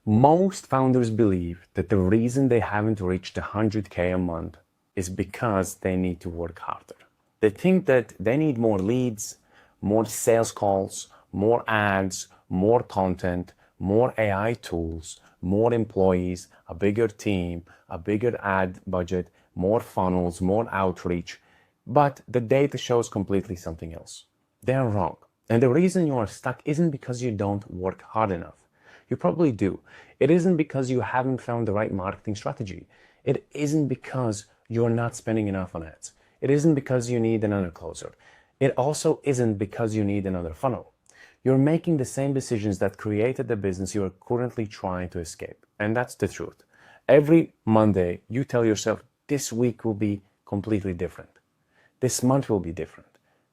Most founders believe that the reason they haven't reached 100K a month is because they need to work harder. They think that they need more leads, more sales calls, more ads, more content, more AI tools, more employees, a bigger team, a bigger ad budget, more funnels, more outreach. But the data shows completely something else. They're wrong. And the reason you are stuck isn't because you don't work hard enough. You probably do. It isn't because you haven't found the right marketing strategy. It isn't because you're not spending enough on ads. It isn't because you need another closer. It also isn't because you need another funnel. You're making the same decisions that created the business you are currently trying to escape. And that's the truth. Every Monday, you tell yourself, this week will be completely different. This month will be different.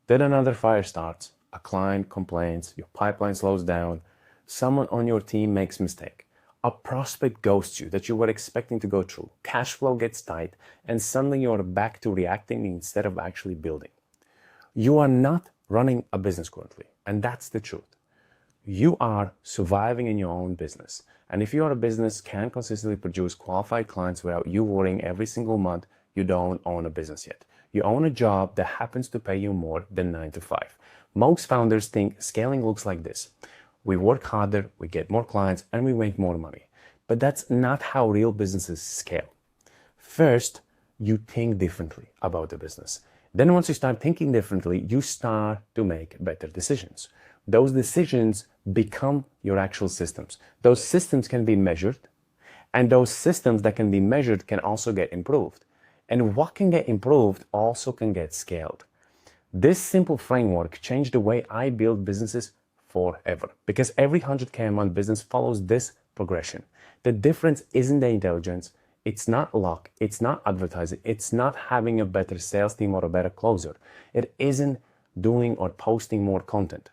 Then another fire starts, a client complains, your pipeline slows down, someone on your team makes a mistake, a prospect ghosts you that you were expecting to go through, cash flow gets tight, and suddenly you're back to reacting instead of actually building. You are not running a business currently, and that's the truth. You are surviving in your own business. And if your business can consistently produce qualified clients without you worrying every single month, you don't own a business yet. You own a job that happens to pay you more than 9 to 5. Most founders think scaling looks like this. We work harder, we get more clients, and we make more money. But that's not how real businesses scale. First, you think differently about the business. Then once you start thinking differently, you start to make better decisions. Those decisions become your actual systems. Those systems can be measured, and those systems that can be measured can also get improved. And what can get improved also can get scaled. This simple framework changed the way I build businesses forever, because every 100K a month business follows this progression. The difference isn't the intelligence, it's not luck, it's not advertising, it's not having a better sales team or a better closer. It isn't doing or posting more content.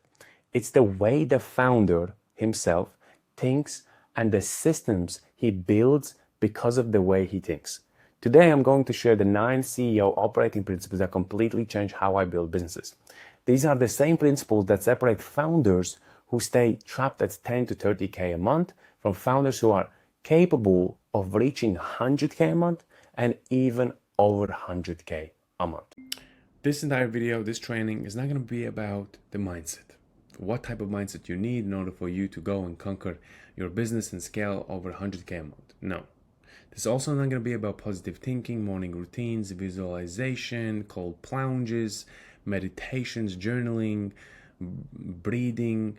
It's the way the founder himself thinks and the systems he builds because of the way he thinks. Today, I'm going to share the 9 CEO operating principles that completely change how I build businesses. These are the same principles that separate founders who stay trapped at 10 to 30K a month from founders who are capable of reaching 100K a month and even over 100K a month. This entire video, this training is not going to be about the mindset. What type of mindset you need in order for you to go and conquer your business and scale over 100K a month. No. This is also not going to be about positive thinking, morning routines, visualization, cold plunges, meditations, journaling, breathing,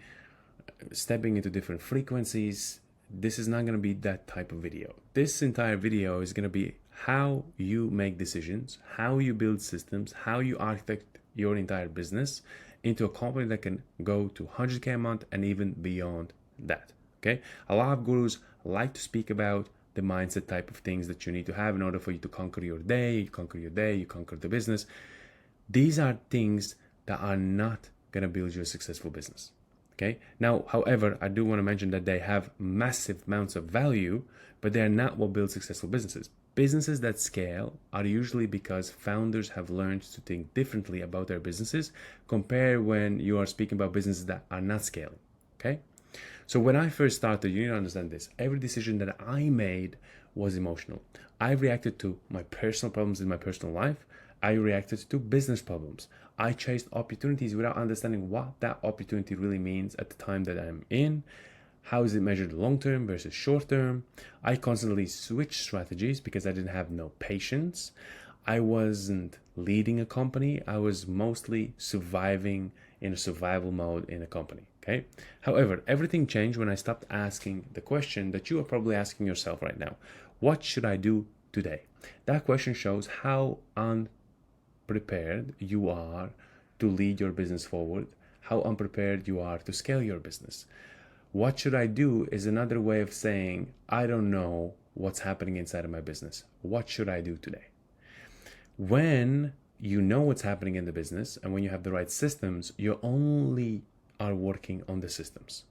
stepping into different frequencies. This is not going to be that type of video. This entire video is going to be how you make decisions, how you build systems, how you architect your entire business into a company that can go to 100K a month and even beyond that. Okay? A lot of gurus like to speak about the mindset type of things that you need to have in order for you to conquer your day, you conquer the business. These are things that are not going to build you a successful business. Okay. Now, however, I do want to mention that they have massive amounts of value, but they are not what builds successful businesses. Businesses that scale are usually because founders have learned to think differently about their businesses compared when you are speaking about businesses that are not scaling. Okay. So when I first started, you need to understand this. Every decision that I made was emotional. I reacted to my personal problems in my personal life. I reacted to business problems. I chased opportunities without understanding what that opportunity really means at the time that I'm in. How is it measured long term versus short term? I constantly switched strategies because I didn't have no patience. I wasn't leading a company. I was mostly surviving in a survival mode in a company. Okay. However, everything changed when I stopped asking the question that you are probably asking yourself right now. What should I do today? That question shows how unprepared you are to lead your business forward, how unprepared you are to scale your business. What should I do is another way of saying, I don't know what's happening inside of my business. What should I do today? When you know what's happening in the business and when you have the right systems, you only are working on the systems.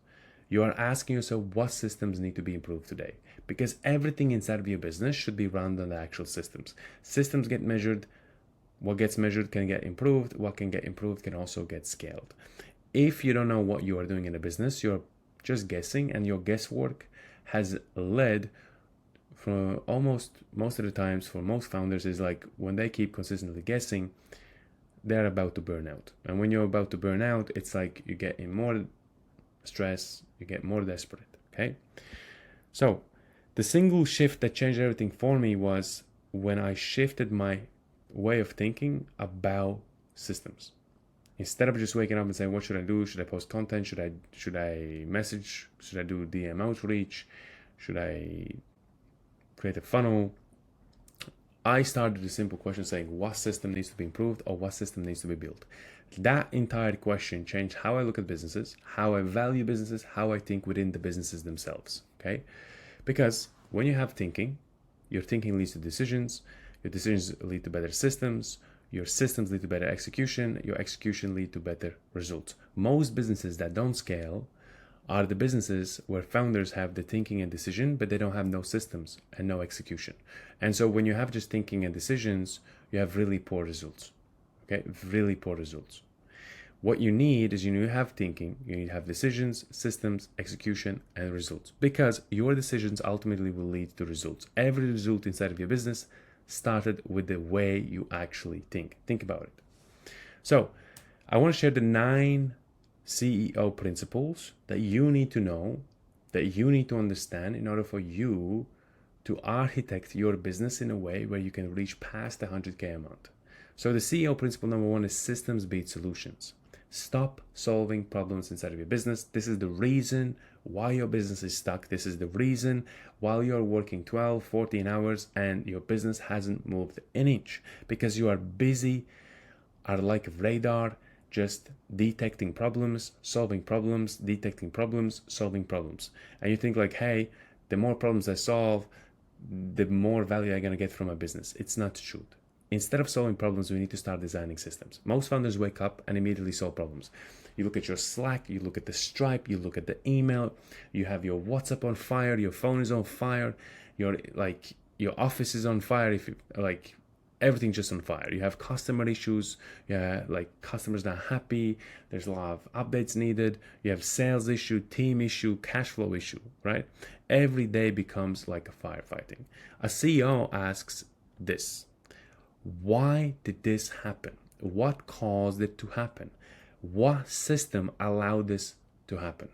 You are asking yourself what systems need to be improved today, because everything inside of your business should be run on the actual systems. Systems get measured. What gets measured can get improved. What can get improved can also get scaled. If you don't know what you are doing in a business, you're just guessing, and your guesswork has led for almost most of the times for most founders is like when they keep consistently guessing, they're about to burn out. And when you're about to burn out, it's like you get in more stress, you get more desperate. Okay. So the single shift that changed everything for me was when I shifted my way of thinking about systems. Instead of just waking up and saying, what should I do? Should I post content? Should I message? Should I do DM outreach? Should I create a funnel? I started with a simple question saying, what system needs to be improved or what system needs to be built? That entire question changed how I look at businesses, how I value businesses, how I think within the businesses themselves. Okay? Because when you have thinking, your thinking leads to decisions, your decisions lead to better systems, your systems lead to better execution, your execution lead to better results. Most businesses that don't scale are the businesses where founders have the thinking and decision, but they don't have no systems and no execution. And so when you have just thinking and decisions, you have really poor results. Okay, really poor results. What you need is you have thinking, you need to have decisions, systems, execution, and results. Because your decisions ultimately will lead to results. Every result inside of your business started with the way you actually think. Think about it. So I want to share the 9 CEO principles that you need to know, that you need to understand in order for you to architect your business in a way where you can reach past the 100K a month. So the CEO principle number 1 is systems beat solutions. Stop solving problems inside of your business. This is the reason why your business is stuck. This is the reason why you're working 12, 14 hours and your business hasn't moved an inch, because you are busy, are like radar, just detecting problems, solving problems, detecting problems, solving problems. And you think like, hey, the more problems I solve, the more value I'm going to get from my business. It's not true. Instead of solving problems, we need to start designing systems. Most founders wake up and immediately solve problems. You look at your Slack, you look at the Stripe, you look at the email, you have your WhatsApp on fire, your phone is on fire, your office is on fire, if you like everything's just on fire. You have customer issues, like customers not happy, there's a lot of updates needed, you have sales issue, team issue, cash flow issue, right? Every day becomes like a firefighting. A CEO asks this: why did this happen? What caused it to happen? What system allowed this to happen?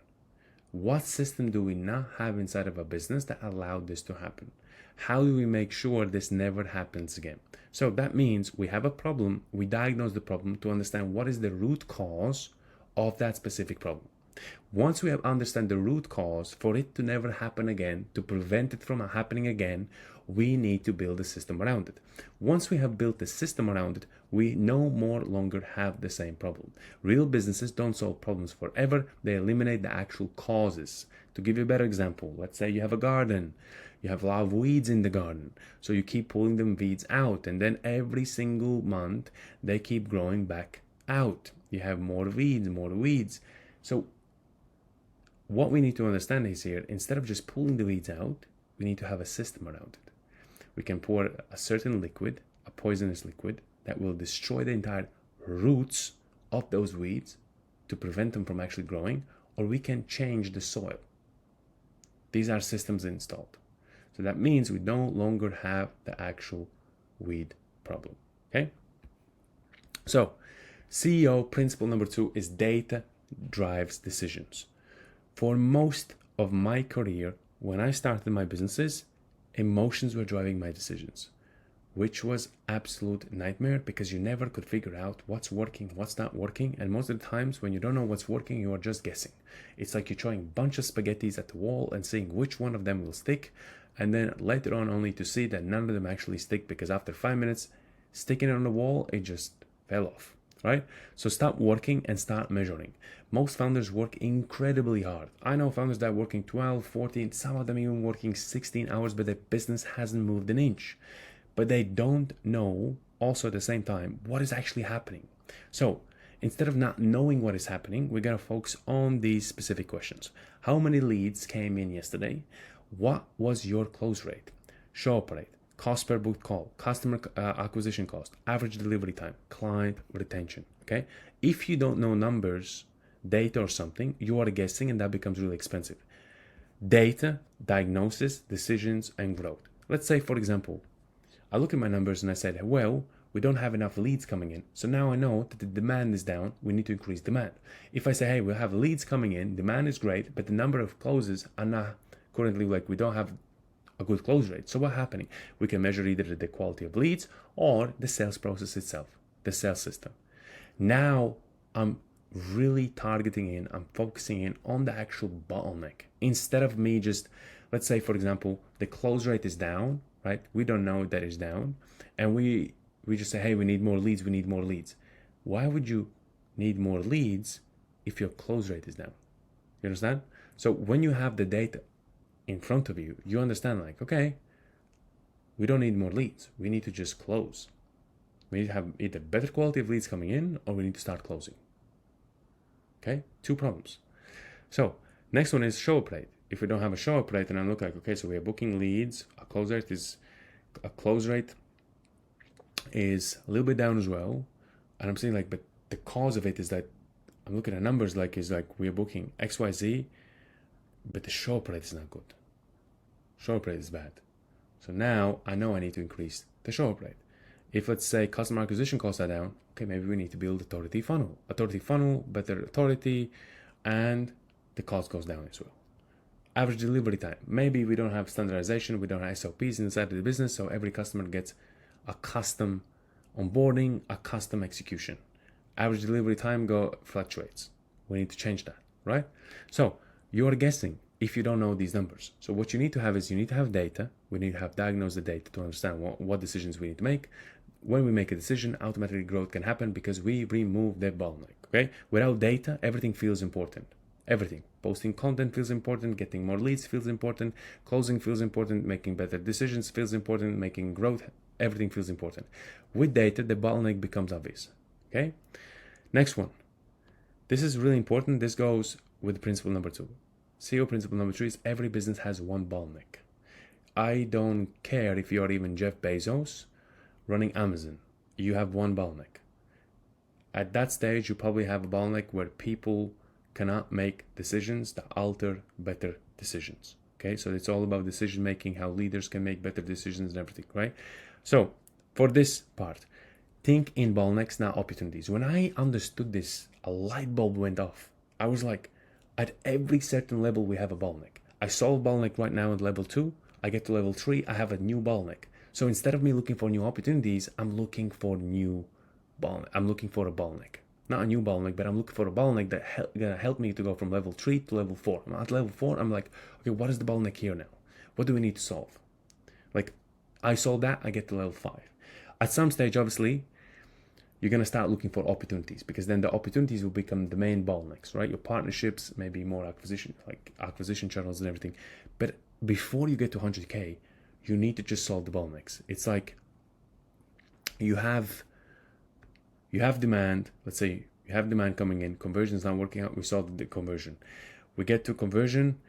What system do we not have inside of a business that allowed this to happen? How do we make sure this never happens again? So that means we have a problem, we diagnose the problem to understand what is the root cause of that specific problem. Once we have understand the root cause, for it to never happen again, to prevent it from happening again, we need to build a system around it. Once we have built a system around it, we no more longer have the same problem. Real businesses don't solve problems forever, they eliminate the actual causes. To give you a better example, let's say you have a garden. You have a lot of weeds in the garden, so you keep pulling them weeds out, and then every single month they keep growing back out. You have more weeds, more weeds. So what we need to understand is here, instead of just pulling the weeds out, we need to have a system around it. We can pour a certain liquid, a poisonous liquid, that will destroy the entire roots of those weeds to prevent them from actually growing, or we can change the soil. These are systems installed. So that means we no longer have the actual weed problem, okay? So CEO principle number 2 is data drives decisions. For most of my career, when I started my businesses, emotions were driving my decisions, which was absolute nightmare because you never could figure out what's working, what's not working. And most of the times when you don't know what's working, you are just guessing. It's like you're throwing a bunch of spaghettis at the wall and seeing which one of them will stick. And then later on only to see that none of them actually stick, because after 5 minutes sticking it on the wall, it just fell off, right? So stop working and start measuring. Most founders work incredibly hard. I know founders that are working 12, 14, some of them even working 16 hours, but their business hasn't moved an inch. But they don't know also at the same time what is actually happening. So instead of not knowing what is happening, we're going to focus on these specific questions. How many leads came in yesterday? What was your close rate, show up rate, cost per booked call, customer acquisition cost, average delivery time, client retention, okay? If you don't know numbers, data or something, you are guessing, and that becomes really expensive. Data, diagnosis, decisions, and growth. Let's say, for example, I look at my numbers and I said, well, we don't have enough leads coming in. So now I know that the demand is down. We need to increase demand. If I say, hey, we have leads coming in, demand is great, but the number of closes are not currently, like, we don't have a good close rate. So what's happening? We can measure either the quality of leads or the sales process itself, the sales system. Now I'm really targeting in, I'm focusing in on the actual bottleneck instead of me just, let's say, for example, the close rate is down, right? We don't know that it's down. And we just say, hey, we need more leads, we need more leads. Why would you need more leads if your close rate is down? You understand? So when you have the data in front of you, you understand, like, okay, we don't need more leads. We need to just close. We need to have either better quality of leads coming in or we need to start closing. Okay, 2 problems. So next one is show up rate. If we don't have a show up rate, and I look like, okay, so we are booking leads, a close rate is a little bit down as well. And I'm saying, like, but the cause of it is that I'm looking at numbers like we're booking XYZ, but the show up rate is not good. Show up rate is bad. So now I know I need to increase the show up rate. If, let's say, customer acquisition costs are down, okay, maybe we need to build authority funnel, better authority, and the cost goes down as well. Average delivery time. Maybe we don't have standardization, we don't have SOPs inside of the business, so every customer gets a custom onboarding, a custom execution. Average delivery time fluctuates. We need to change that, right? So you're guessing if you don't know these numbers. So what you need to have is you need to have data. We need to have diagnosed the data to understand what decisions we need to make. When we make a decision, automatically growth can happen because we remove the bottleneck, okay? Without data, everything feels important. Everything. Posting content feels important, getting more leads feels important, closing feels important, making better decisions feels important, making growth, everything feels important. With data, the bottleneck becomes obvious, okay? Next one. This is really important. This goes with principle number 2. CEO principle number 3 is every business has one bottleneck. I don't care if you're even Jeff Bezos running Amazon. You have one bottleneck. At that stage, you probably have a bottleneck where people cannot make decisions that alter better decisions. Okay, so it's all about decision making, how leaders can make better decisions and everything, right? So for this part, think in bottlenecks, not opportunities. When I understood this, a light bulb went off. I was like, at every certain level, we have a bottleneck. I solve bottleneck right now at level 2. I get to level 3, I have a new bottleneck. So instead of me looking for new opportunities, I'm looking for new bottleneck. I'm looking for a bottleneck. Not a new bottleneck, but I'm looking for a bottleneck that gonna help me to go from level 3 to level 4. At level 4, I'm like, okay, what is the bottleneck here now? What do we need to solve? Like, I solve that, I get to level 5. At some stage, obviously, you're going to start looking for opportunities because then the opportunities will become the main bottlenecks, right? Your partnerships, maybe more acquisition, like acquisition channels and everything. But before you get to 100K, you need to just solve the bottlenecks. It's like you have demand. Let's say you have demand coming in, conversion is not working out, we solve the conversion. We get to conversion,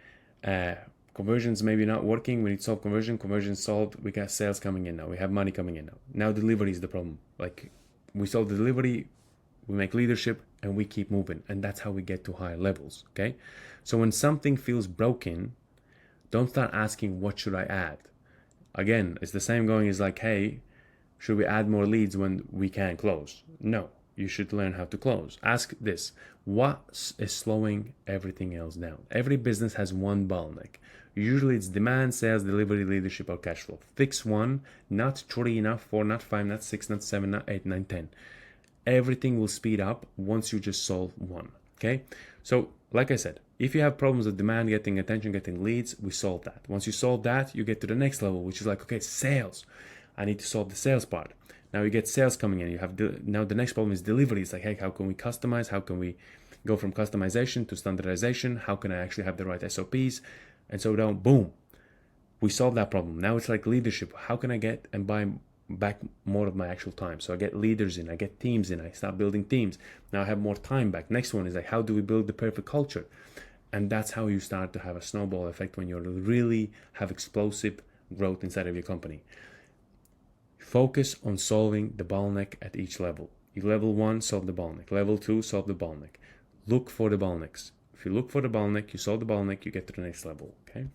conversion's maybe not working, we need to solve conversion solved, we got sales coming in now, we have money coming in now. Now delivery is the problem. Like, we solve the delivery, we make leadership, and we keep moving. And that's how we get to higher levels, okay? So when something feels broken, don't start asking, what should I add? Again, it's the same going as like, hey, should we add more leads when we can't close? No, you should learn how to close. Ask this, what is slowing everything else down? Every business has one bottleneck. Usually it's demand, sales, delivery, leadership, or cash flow. Fix one, not 3, not 4, not 5, not 6, not 7, not 8, 9, 10. Everything will speed up once you just solve one, okay? So, like I said, if you have problems with demand, getting attention, getting leads, we solve that. Once you solve that, you get to the next level, which is like, okay, sales. I need to solve the sales part. Now you get sales coming in. You have now the next problem is delivery. It's like, hey, how can we customize? How can we go from customization to standardization? How can I actually have the right SOPs? And so down, boom, we solve that problem. Now it's like leadership. How can I get and buy back more of my actual time? So I get leaders in, I get teams in, I start building teams. Now I have more time back. Next one is like, how do we build the perfect culture? And that's how you start to have a snowball effect when you really have explosive growth inside of your company. Focus on solving the bottleneck at each level. You level 1, solve the bottleneck. Level 2, solve the bottleneck. Look for the bottlenecks. If you look for the bottleneck, you solve the bottleneck, you get to the next level, okay?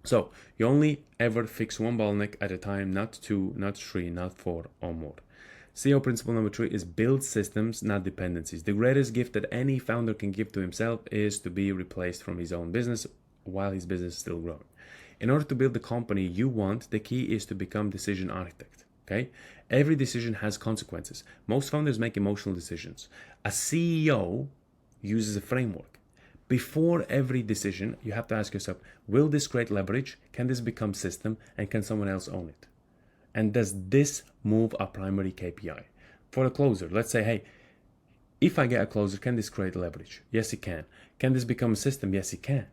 So you only ever fix one bottleneck at a time, not two, not three, not four, or more. CEO principle number 3 is build systems, not dependencies. The greatest gift that any founder can give to himself is to be replaced from his own business while his business is still growing. In order to build the company you want, the key is to become decision architect. Okay? Every decision has consequences. Most founders make emotional decisions. A CEO uses a framework. Before every decision, you have to ask yourself, will this create leverage? Can this become system? And can someone else own it? And does this move a primary KPI? For a closer, let's say, hey, if I get a closer, can this create leverage? Yes, it can. Can this become a system? Yes, it can.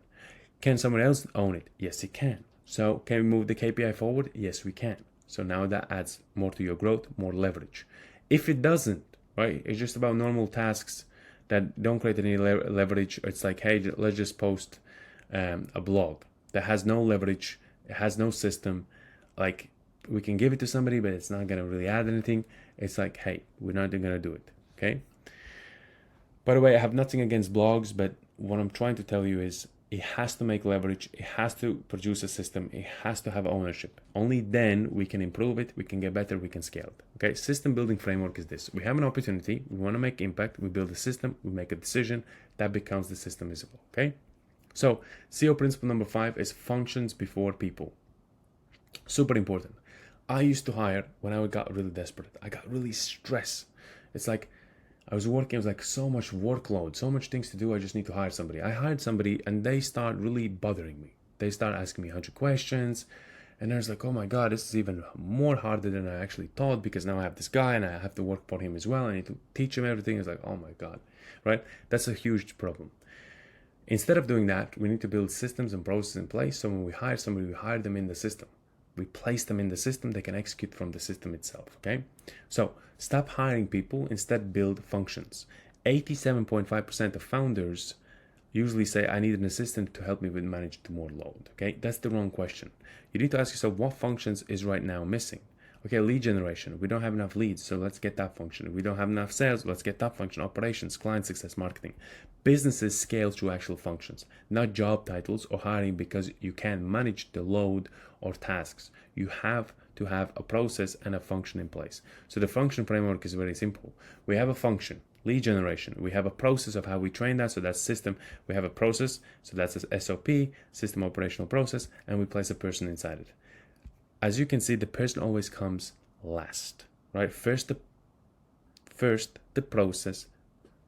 Can someone else own it? Yes, it can. So can we move the KPI forward? Yes, we can. So now that adds more to your growth, more leverage. If it doesn't, right, it's just about normal tasks that don't create any leverage. It's like, hey, let's just post a blog that has no leverage, it has no system. Like, we can give it to somebody, but it's not going to really add anything. It's like, hey, we're not going to do it, okay? By the way, I have nothing against blogs, but what I'm trying to tell you is it has to make leverage. It has to produce a system. It has to have ownership. Only then we can improve it. We can get better. We can scale it. Okay. System building framework is this. We have an opportunity. We want to make impact. We build a system. We make a decision. That becomes the system visible. Okay. So CEO principle number 5 is functions before people. Super important. I used to hire when I got really desperate. I got really stressed. It's like, I was working, it was like so much workload, so much things to do, I just need to hire somebody. I hired somebody and they start really bothering me. They start asking me 100 questions and I was like, oh my God, this is even more harder than I actually thought because now I have this guy and I have to work for him as well. I need to teach him everything. It's like, oh my God, right? That's a huge problem. Instead of doing that, we need to build systems and processes in place. So when we hire somebody, we hire them in the system. We place them in the system, they can execute from the system itself, okay? So stop hiring people, instead build functions. 87.5% of founders usually say, I need an assistant to help me with manage more load, okay? That's the wrong question. You need to ask yourself, what functions is right now missing? Okay, lead generation, we don't have enough leads, so let's get that function. We don't have enough sales, let's get that function. Operations, client success, marketing. Businesses scale through actual functions, not job titles or hiring because you can't manage the load or tasks. You have to have a process and a function in place. So the function framework is very simple. We have a function, lead generation. We have a process of how we train that, so that's system. We have a process, so that's a SOP, system operational process, and we place a person inside it. As you can see, the person always comes last, right? First the process,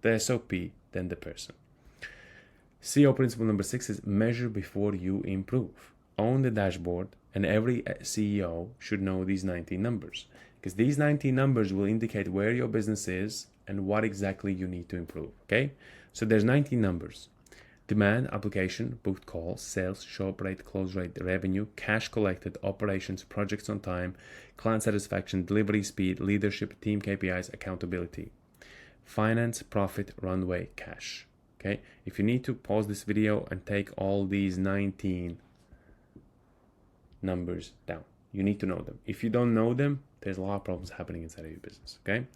the SOP, then the person. CEO principle number 6 is measure before you improve. Own the dashboard, and every CEO should know these 19 numbers because these 19 numbers will indicate where your business is and what exactly you need to improve, okay? So there's 19 numbers. Demand, application, booked calls, sales, show up rate, close rate, revenue, cash collected, operations, projects on time, client satisfaction, delivery speed, leadership, team KPIs, accountability, finance, profit, runway, cash. Okay, if you need to pause this video and take all these 19 numbers down, you need to know them. If you don't know them, there's a lot of problems happening inside of your business. Okay,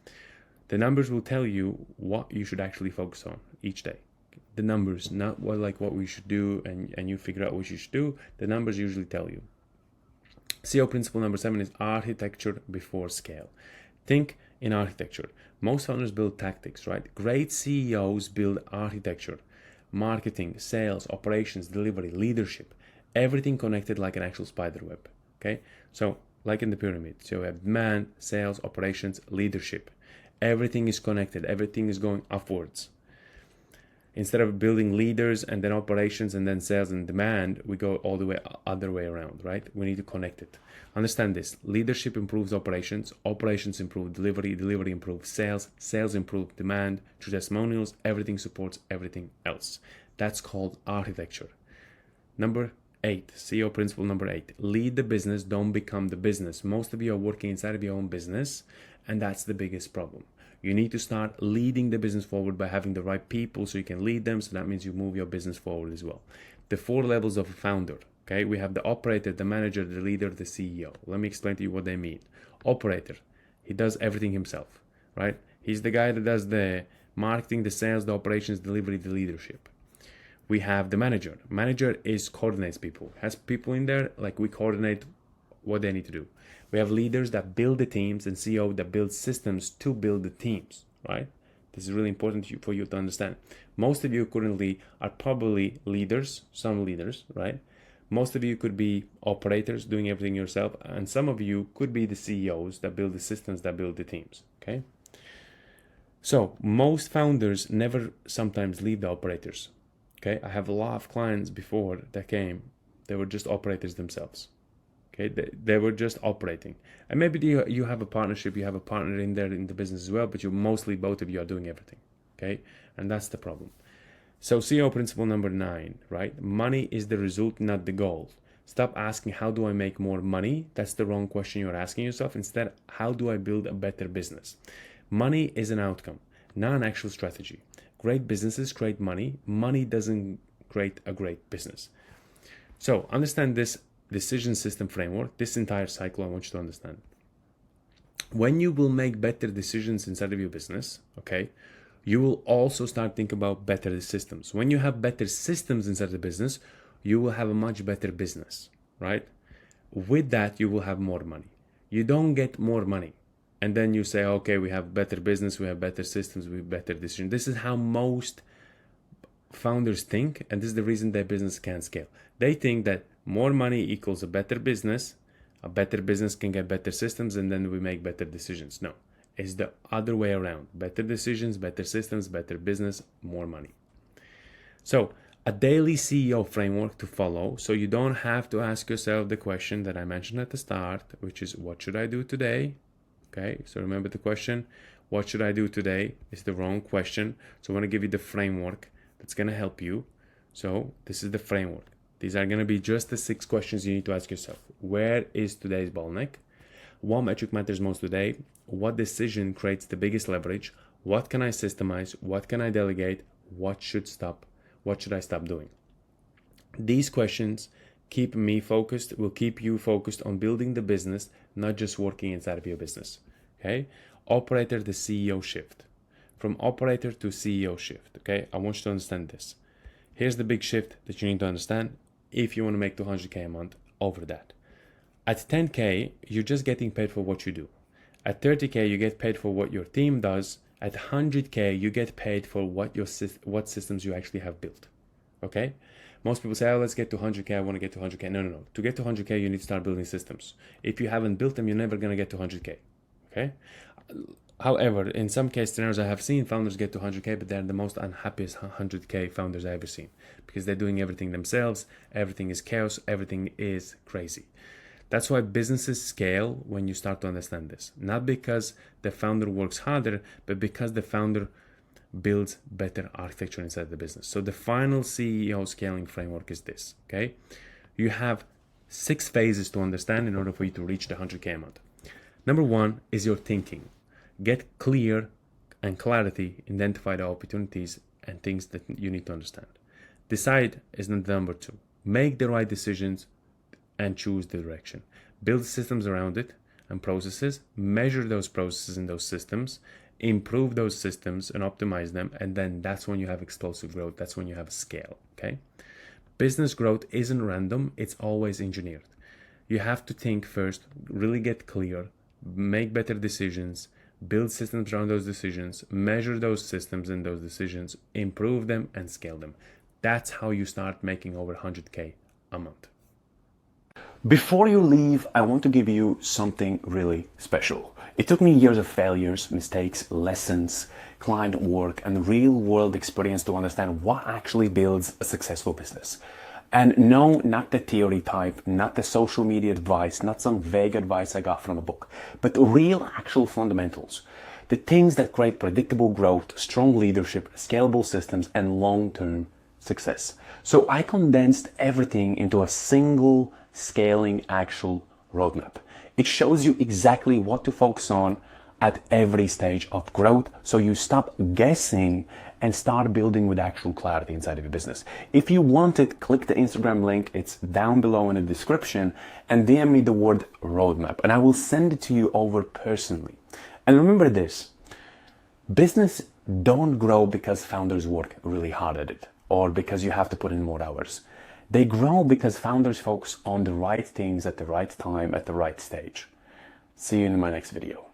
the numbers will tell you what you should actually focus on each day. The numbers, not what we should do and you figure out what you should do. The numbers usually tell you. CEO principle number 7 is architecture before scale. Think in architecture. Most founders build tactics, right? Great CEOs build architecture, marketing, sales, operations, delivery, leadership, everything connected like an actual spider web. Okay, so like in the pyramid, so you have demand, sales, operations, leadership. Everything is connected, everything is going upwards. Instead of building leaders and then operations and then sales and demand, we go all the way other way around, right? We need to connect it. Understand this. Leadership improves operations, operations improve delivery, delivery improves sales, sales improve demand, through testimonials, everything supports everything else. That's called architecture. Number 8, CEO principle number 8, lead the business, don't become the business. Most of you are working inside of your own business, and that's the biggest problem. You need to start leading the business forward by having the right people so you can lead them. So that means you move your business forward as well. The 4 levels of a founder. Okay, we have the operator, the manager, the leader, the CEO. Let me explain to you what they mean. Operator, he does everything himself, right? He's the guy that does the marketing, the sales, the operations, delivery, the leadership. We have the manager. Manager is coordinates people, has people in there, like we coordinate what they need to do. We have leaders that build the teams and CEO that build systems to build the teams, right? This is really important for you to understand. Most of you currently are probably leaders, some leaders, right? Most of you could be operators doing everything yourself, and some of you could be the CEOs that build the systems that build the teams, okay? So most founders never sometimes leave the operators, okay? I have a lot of clients before that came, they were just operators themselves. Okay, they were just operating, and maybe you have a partnership, you have a partner in there in the business as well, but you mostly both of you are doing everything. Okay, and that's the problem. So CEO principle number 9, right? Money is the result, not the goal. Stop asking how do I make more money. That's the wrong question you're asking yourself. Instead, how do I build a better business? Money is an outcome, not an actual strategy. Great businesses create money. Money doesn't create a great business. So understand this decision system framework, this entire cycle. I want you to understand. When you will make better decisions inside of your business, okay, you will also start thinking about better systems. When you have better systems inside the business, you will have a much better business, right? With that, you will have more money. You don't get more money and then you say, okay, we have better business, we have better systems, we have better decisions. This is how most founders think, and this is the reason their business can't scale. They think that more money equals a better business can get better systems, and then we make better decisions. No, it's the other way around. Better decisions, better systems, better business, more money. So a daily CEO framework to follow, so you don't have to ask yourself the question that I mentioned at the start, which is what should I do today? Okay, so remember the question, what should I do today is the wrong question. So I want to give you the framework that's going to help you. So this is the framework. These are going to be just the 6 questions you need to ask yourself. Where is today's bottleneck? What metric matters most today? What decision creates the biggest leverage? What can I systemize? What can I delegate? What should I stop doing? These questions keep me focused, will keep you focused on building the business, not just working inside of your business. Okay? Operator to CEO shift. From operator to CEO shift. Okay? I want you to understand this. Here's the big shift that you need to understand if you want to make 200K a month over that. At 10K, you're just getting paid for what you do. At 30K, you get paid for what your team does. At 100K, you get paid for what systems you actually have built. Okay? Most people say, oh, let's get to 100K. I want to get to 100K. No. To get to 100K, you need to start building systems. If you haven't built them, you're never going to get to 100K. Okay? However, in some case scenarios, I have seen founders get to 100K, but they're the most unhappiest 100K founders I've ever seen because they're doing everything themselves. Everything is chaos. Everything is crazy. That's why businesses scale when you start to understand this. Not because the founder works harder, but because the founder builds better architecture inside the business. So the final CEO scaling framework is this, okay? You have 6 phases to understand in order for you to reach the 100K a month. Number 1 is your thinking. Get clear and clarity, identify the opportunities and things that you need to understand. Decide is number 2. Make the right decisions and choose the direction. Build systems around it and processes. Measure those processes and those systems. Improve those systems and optimize them. And then that's when you have explosive growth. That's when you have scale, okay? Business growth isn't random. It's always engineered. You have to think first, really get clear, make better decisions, build systems around those decisions, measure those systems and those decisions, improve them and scale them. That's how you start making over 100K a month. Before you leave, I want to give you something really special. It took me years of failures, mistakes, lessons, client work, and real-world experience to understand what actually builds a successful business. And no, not the theory type, not the social media advice, not some vague advice I got from a book, but the real actual fundamentals. The things that create predictable growth, strong leadership, scalable systems, and long-term success. So I condensed everything into a single scaling actual roadmap. It shows you exactly what to focus on at every stage of growth, so you stop guessing and start building with actual clarity inside of your business. If you want it, click the Instagram link. It's down below in the description and DM me the word roadmap and I will send it to you over personally. And remember this, business don't grow because founders work really hard at it or because you have to put in more hours. They grow because founders focus on the right things at the right time, at the right stage. See you in my next video.